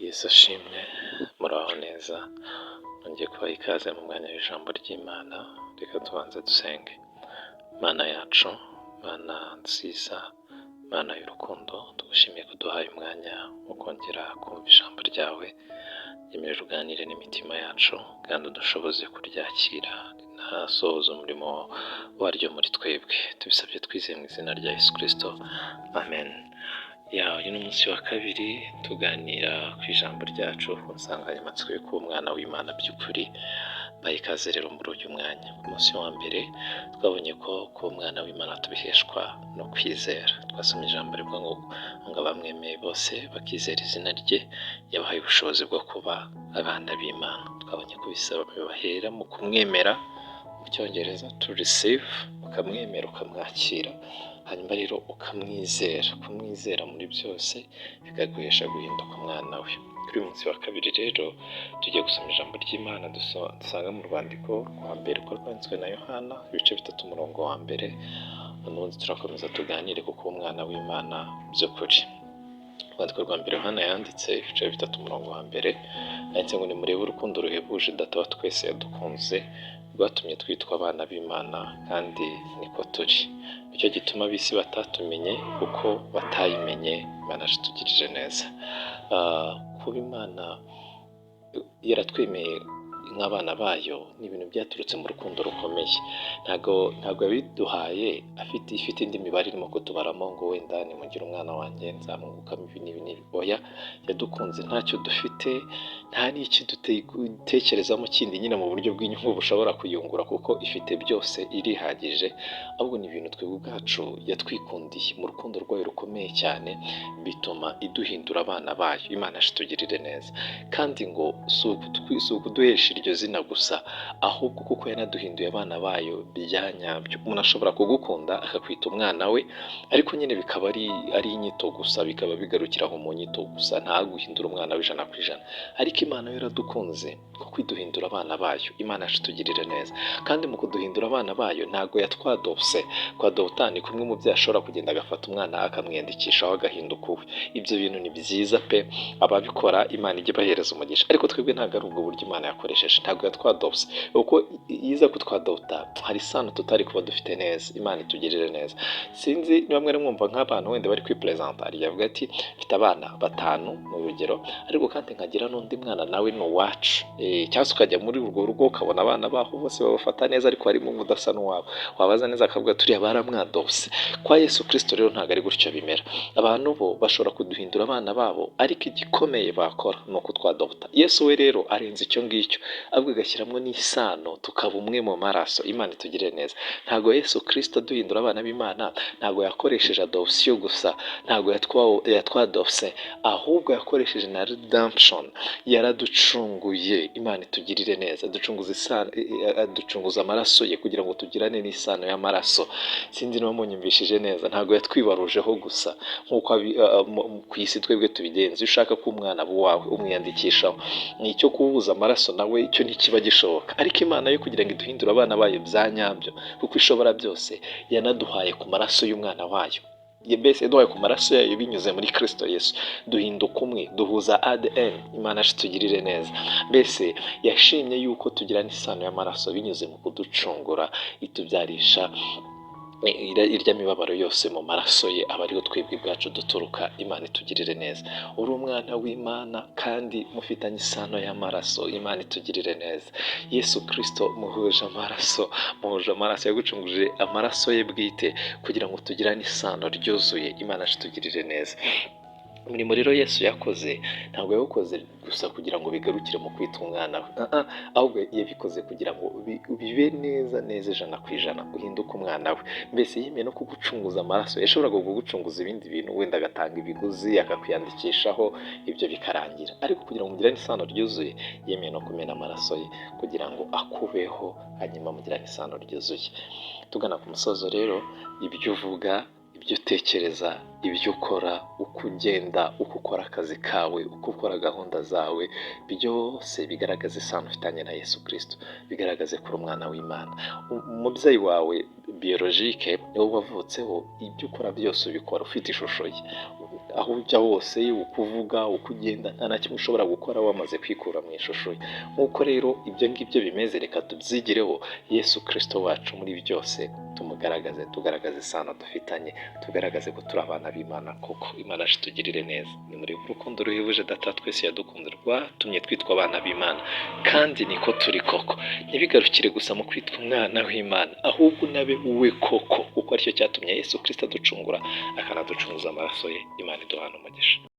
Yesu ashimwe, muraho neza, nongeye kubaha ikaze mu mwanya w'ijambo ry'Imana. Reka tubanze dusenge. Mana yacu, Mana nziza, Mana y'urukundo, tugushimiye ko duhaye umwanya wo kongera kumva ijambo ryawe. Yemerera uganire n'imitima yacu kandi udushoboze kuryakira rinasohoza umurimo waryo muri twebwe. Tubisabye twizeye mu izina rya Yesu Kristo, amen. Uyu ni umunsi wa kabiri tuganira ku ijambo ryacu ku nsanganyamatsiko yo kuba umwana w'Imana by'ukuri. Baha ikaze rero muri uyu mwanya. Ku munsi wa mbere twabonye ko kuba umwana w'Imana tubiheshwa no kwizera. Twasomye ijambo rivuga ngo abamwemeye bose bakizera izina rye yabahaye ubushobozi bwo kuba abana b'Imana. Twabonye ko bisaba bahera mu kumwemera, mu cyongereza to receive, ukamwemera ukamwakira, hanyuma rero ukamwizera. Kumwizera muri byose bikaguhesha guhinduka umwana we. Kuri uyu munsi wa kabiri rero tugiye gusoma ijambo ry'Imana dusanga mu rwandiko rwa mbere ko rwanditswe na Yohana, ibice 3 umurongo wa mbere. Ubundi turakomeza tuganire ku kuba umwana w'Imana by'ukuri. Urwandiko rwa mbere Yohana yanditse, ibice 3 umurongo wa mbere, yanditse ngo nimurebe urukundo ruhebuje Data wa twese yadukunze, rwatumye twitwa abana b'Imana, kandi niko turi. Nicyo gituma ab'isi batatumenye kuko batayimenye. Imana yatugirije neza. Kuba Imana yaratwemeye nk'abana bayo ni ibintu byaturutse mu rukundo rukomeye. Ntabwo yabiduhaye ifite indi mibare irimo kutubaramo ngo wenda nimugire umwana wanjye nzamwungukamo ibi n'ibi. Oya, yadukunze ntacyo dufite, nta n'iki dutekerezamo kindi, nyine mu buryo bw'inyungu bushobora kuyungura, kuko ifite byose, irihagije. Ahubwo ni ibintu twebwe ubwacu yatwikundiye mu rukundo rwayo rukomeye cyane, bituma iduhindura abana bayo. Imana yatugirire neza. Kandi ngo si ukuduhesha iryo zina gusa, ahubwo kuko yanaduhinduye abana bayo bya nyabyo. Umuntu ashobora kugukunda akakwita umwana we, ariko nyine bikaba ari inyito gusa, bikaba bigarukira aho mu nyito gusa, ntaguhindura umwana we 100%. Ariko Imana yo yaradukunze kuko iduhindura abana bayo. Imana yatugirire neza. Kandi mu kuduhindura abana bayo ntago yatwadopse. Kwadopta ni kumwe mu byo ashobora kugenda agafata umwana akamwiyandikishaho agahinduka uwe. Ibyo bintu ni byiza pe, ababikora Imana ijye bahereza umugisha. Ariko twebwe ntabwo ari ubwo buryo Imana yakoresheje. Ntabwo yatwadopse, kuko yiza kutwadopta hari isano tutari kuba dufite neza. Imana itugirire neza. Sinzi niba mwari mwumva nk'abantu wenda bari kwipresenta, yavuga ati mfite abana 5 mu rugero, ariko kandi nkagira n'undi mwana nawe ni uwacu. Cyangwa ukajya muri urwo rugo ukabona abana baho bose babafata neza, ariko harimo udasa n'uwabo. Wabaza neza akavuga turiya baramwadopse. Kwa Yesu Kristo rero ntabwo ari gutyo bimera. Abantu bo bashobora kuduhindura abana babo, ariko igikomeye bakora ni ukutwadopta. Yesu we rero arenze icyo ngicyo, ahubwo agashyiramo n'isano, tukaba umwe mu maraso. Imana itugirire neza. Ntabwo Yesu Kristo aduhindura abana b'Imana, ntabwo yakoresheje adoption gusa, ntabwo yatwadopse, ahubwo yakoresheje na redemption. Yaraducunguye. Imana itugirire neza. Ducunguza amaraso ye kugira ngo tugirane n'isano y'amaraso. Sinzi niba munyumvishije neza. Ntabwo yatwibarujeho gusa nk'uko ku isi twebwe tubigenza. Iyo ushaka ko umwana aba uwawe umwiyandikishaho, ni icyo kubuza amaraso nawe icyo ntikiba gishoboka. Ariko Imana yo kugira ngo iduhindure abana bayo bya nyabyo, kuko ishobora byose, yanaduhaye ku maraso y'umwana wayo. Mbese yaduhaye ku maraso yayo binyuze muri Kristo Yesu. Duhinduka umwe, duhuza ADN. Imana itugirire neza. Mbese yashimye yuko tugirana isano y'amaraso binyuze mu kuducungura, itubyarisha irya mibabaro yose mu maraso ye, aba ariho twebwe bwacu duturuka. Imana itugirire neza. Uri umwana w'Imana kandi mufitanye isano y'amaraso. Imana itugirire neza. Yesu Kristo muhuje amaraso, yagucunguje amaraso ye bwite kugira ngo tugirane isano ryuzuye. Imana itugirire neza. Umurimo rero Yesu yakoze ntabwo yawukoze gusa kugira ngo bigarukire mu kwita umwana we, ahubwo yabikoze kugira ngo bibe neza 100%, uhinduke umwana we. Mbese yemeye no kugucunguza amaraso. Yashoboraga kugucunguza ibindi bintu, wenda agatanga ibiguzi akakwiyandikishaho, ibyo bikarangira. Ariko kugira ngo mugirane isano ryuzuye, yemeye no kumena amaraso ye kugira ngo akubeho, hanyuma mugirane isano ryuzuye. Tugana ku musozo rero, ibyo uvuga, ibyo utekereza, ibyo ukora, uko ugenda, uko ukora akazi kawe, uko ukora gahunda zawe, byose bigaragaza isano ufitanye na Yesu Kristo, bigaragaze ko uri umwana w'Imana. Umubyeyi wawe biologique niwe wavutseho, ibyo ukora byose ubikora ufite ishusho ye. aho ujya hose, uko uvuga, uko ugenda, nta na kimwe ushobora gukora wamaze kwikura mu ishusho ye. Nk'uko rero ibyo ngibyo bimeze, reka tubyigireho Yesu Kristo wacu muri byose, tumugaragaze, tugaragaze isano dufitanye, tugaragaze ko turi abana b'Imana koko. Imana yacu itugirire neza. Ni muri urukundo ruhebuje Data twese yadukunze rwatumye twitwa abana b'Imana, kandi niko turi koko. Ntibigarukire gusa mu kwitwa umwana w'Imana, ahubwo unabe uwe koko, kuko aricyo cyatumye Yesu Kristo aducungura, akanaducunguza amaraso ye. Imana iduhana umugisha.